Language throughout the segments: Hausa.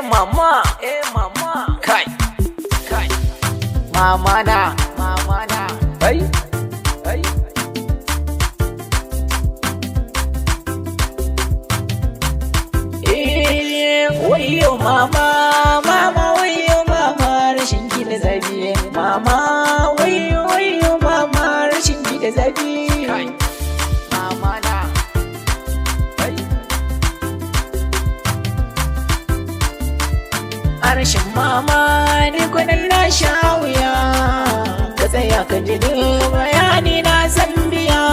mama, kai, mama na, ai, wayo mama, wayo mama, rashin ki da zafi, mama, wayo mama, rashin ki da zafi, mama na. Harshen mama ni kunan na sha wuya, ka tsaya ka ji bayani na san biya,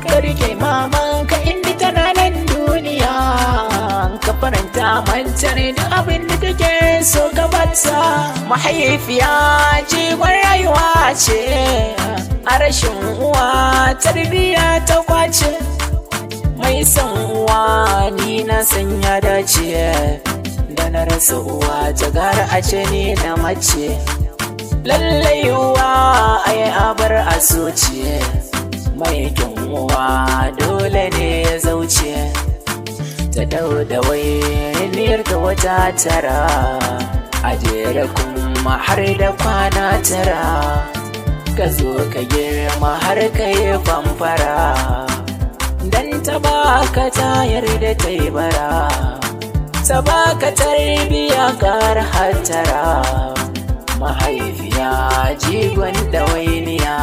ka rike maman ka inda tana nan duniya, ka faranta mantar da abin da take so gabata. Mahaifiya jigon rayuwa ce, a rashin uwa tarbiyya ta kwace, mai son uwa ni na san ya dace, da na rasa uwa ta gara a ce ni na mace. Lallai uwa ai abar a zuciya, mai kyan uwa dole ne ya zauce, ta dau da wainiyar ta wata tara, a jere kuma har da kwana tara, ka zo ka girma har ka yi famfara, dan ta baka tayar da ta yi bara, ta baka tarbiya kar hatara. Mahaifiya jigon ɗawainiya,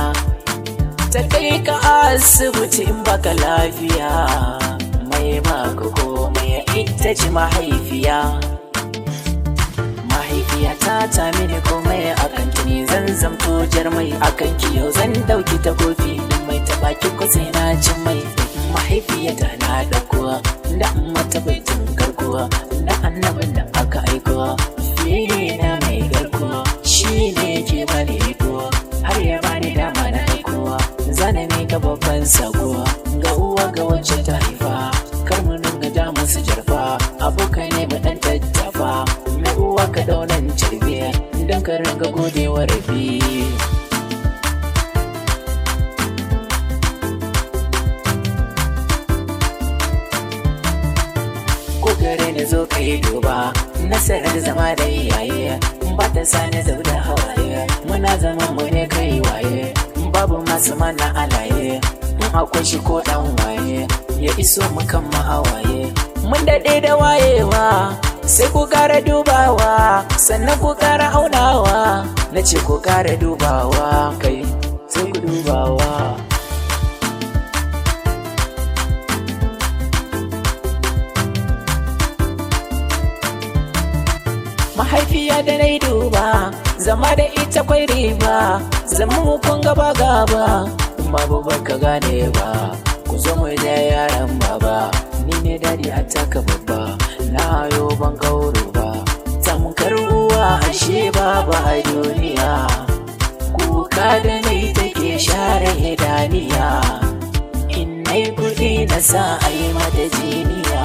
ta kai ka asibiti in baka lafiya, mai maka komai ita ce mahaifiya. Mahaifiya ta mini komai akan ki ne, zan zamto jarmai akan ki, yau zan dauki ta kofi din mai taba ki ko sai na ci mai. Mahaifiya ta na dauko da mata baitin garkuwa, da annabin da aka aiko fiye na mai garkuwa, shi ne ke bani iko har ya bani dama na aikowa. Zana ne ga babban sako ga uwa ga wacce ta haifa, kar mu dinga da musu jarfa, abokai ne mu dan tattafa, mai uwa ka daunan cirbiya dan ka ringa godewa rabi. Gare ni zo ka yi duba, nasarar zama da iyaye ba ta sani zau da hawaye, muna zaman mu ne kai waye, babu masu mana alaye, in akwai shi ko dan waye ya iso mu kan ma'awaye. Mun daɗe da wayewa sai ku kara dubawa, sannan ku kara aunawa, na ce ku kara dubawa, kai sai ku dubawa. Mahaifiya da na duba, zama da ita kwai riba, zama kun gaba gaba, babu baka gane ba, ku zo mu da yaran baba, ni ne dadi a taka babba, na hayo ban gauro ba, tamkar uwa ashe baba a duniya, kuka da nai take share idaniya, in nai kuɗi na sa a yi mata jiniya.